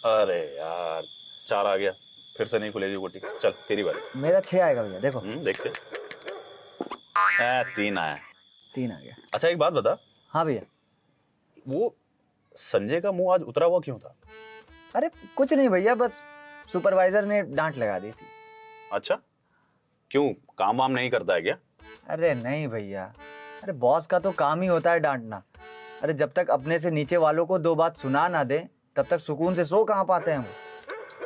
अरे यार 4 आ गया, फिर से नहीं खुलेगी गोटी। चल तेरी बारी। मेरा 6 आएगा भैया, देखो। देखते। 3 आया। 3 आ गया। अच्छा एक बात बता, हाँ भैया। वो संजय का मुंह आज उतरा हुआ क्यों था? अरे कुछ नहीं भैया, बस सुपरवाइजर ने डांट लगा दी थी। अच्छा, क्यों, काम वाम नहीं करता है क्या? अरे नहीं भैया, अरे बॉस का तो काम ही होता है डांटना। अरे जब तक अपने से नीचे वालों को 2 बात सुना ना दे तब तक सुकून से सो कहाँ पाते हैं वो।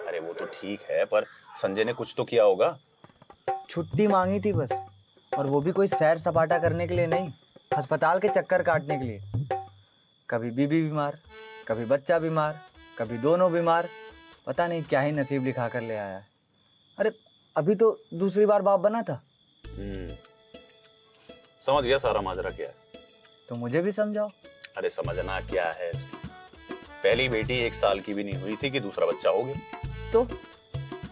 अरे वो तो ठीक है, पर संजय ने कुछ तो किया होगा। छुट्टी मांगी थी बस, और वो भी कोई सैर सपाटा करने के लिए नहीं, अस्पताल के चक्कर काटने के लिए। कभी बीबी बीमार, कभी बच्चा बीमार, कभी दोनों बीमार, पता नहीं क्या ही नसीब लिखा कर ले आया है। अरे अभी तो दूसरी बार बाप बना था। समझ गया सारा माजरा क्या है। तो मुझे भी समझाओ। अरे समझना क्या है इसमें, पहली बेटी 1 साल की भी नहीं हुई थी कि दूसरा बच्चा हो गया।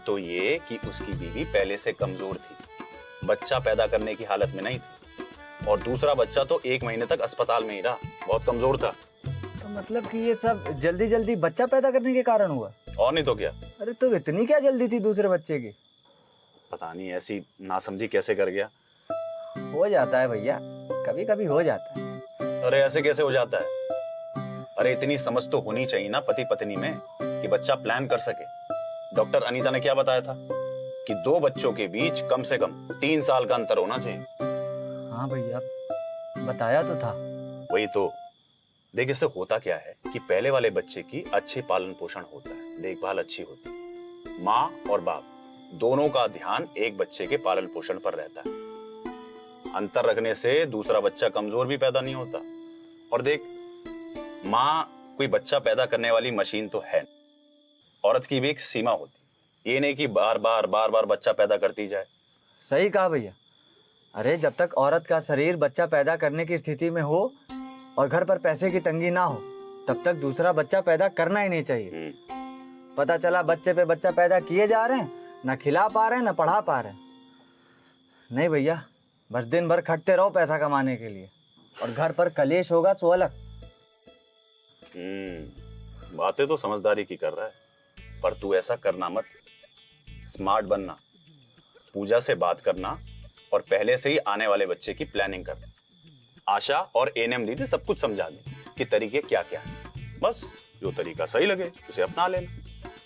तो ये कि उसकी बीवी पहले से कमजोर थी, बच्चा पैदा करने की हालत में नहीं थी, और दूसरा बच्चा तो 1 महीने तक अस्पताल में ही रहा, बहुत कमजोर था। तो मतलब कि ये सब जल्दी जल्दी बच्चा पैदा करने के कारण हुआ? और नहीं तो क्या। अरे तो इतनी क्या जल्दी थी दूसरे बच्चे की? पता नहीं ऐसी नासमझी कैसे कर गया। हो जाता है भैया, कभी कभी हो जाता है। अरे ऐसे कैसे हो जाता है? अरे इतनी समझ तो होनी चाहिए ना पति पत्नी में कि बच्चा प्लान कर सके। डॉक्टर अनीता ने क्या बताया था कि 2 बच्चों के बीच कम से कम 3 साल का अंतर होना चाहिए। हाँ भैया, बताया तो था। वही तो देख, इससे होता क्या है कि पहले वाले बच्चे की अच्छी पालन पोषण होता है, देखभाल अच्छी होती है, माँ और बाप दोनों का ध्यान एक बच्चे के पालन पोषण पर रहता है। अंतर रखने से दूसरा बच्चा कमजोर भी पैदा नहीं होता। और देख, माँ कोई बच्चा पैदा करने वाली मशीन तो है, औरत की भी एक सीमा होती, ये नहीं कि बार बार बच्चा पैदा करती जाए। सही कहा भैया। अरे जब तक औरत का शरीर बच्चा पैदा करने की स्थिति में हो और घर पर पैसे की तंगी ना हो तब तक दूसरा बच्चा पैदा करना ही नहीं चाहिए। पता चला बच्चे पे बच्चा पैदा किए जा रहे हैं, ना खिला पा रहे हैं ना पढ़ा पा रहे हैं। नहीं भैया, बस दिन भर खटते रहो पैसा कमाने के लिए, और घर पर कलेश होगा सो अलग। बातें तो समझदारी की कर रहा है, पर तू ऐसा करना मत। स्मार्ट बनना, पूजा से बात करना, और पहले से ही आने वाले बच्चे की प्लानिंग करना। आशा और एएनएम दीदी सब कुछ समझा दे कि तरीके क्या क्या है। बस जो तरीका सही लगे उसे अपना लेना।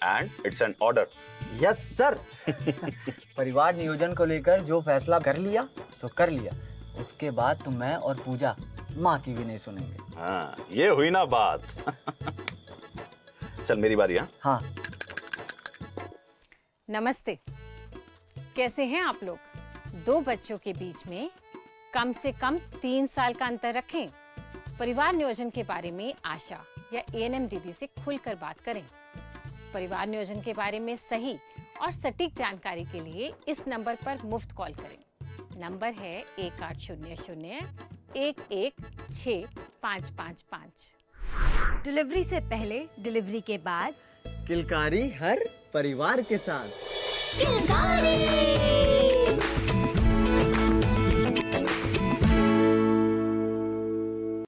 And it's an order. Yes sir. परिवार नियोजन को लेकर जो फैसला कर लिया सो कर लिया। उसके बाद तो मैं और पूजा माँ की भी नहीं सुनेंगे। हाँ, ये हुई ना बात। चल मेरी बारी। हाँ। नमस्ते, कैसे हैं आप लोग? 2 बच्चों के बीच में कम से कम 3 साल का अंतर रखें। परिवार नियोजन के बारे में आशा या एएनएम दीदी से खुलकर बात करें। परिवार नियोजन के बारे में सही और सटीक जानकारी के लिए इस नंबर पर मुफ्त कॉल करें। नंबर है 1800-116555। डिलीवरी से पहले, डिलीवरी के बाद किलकारी हर परिवार के साथ। किलकारी।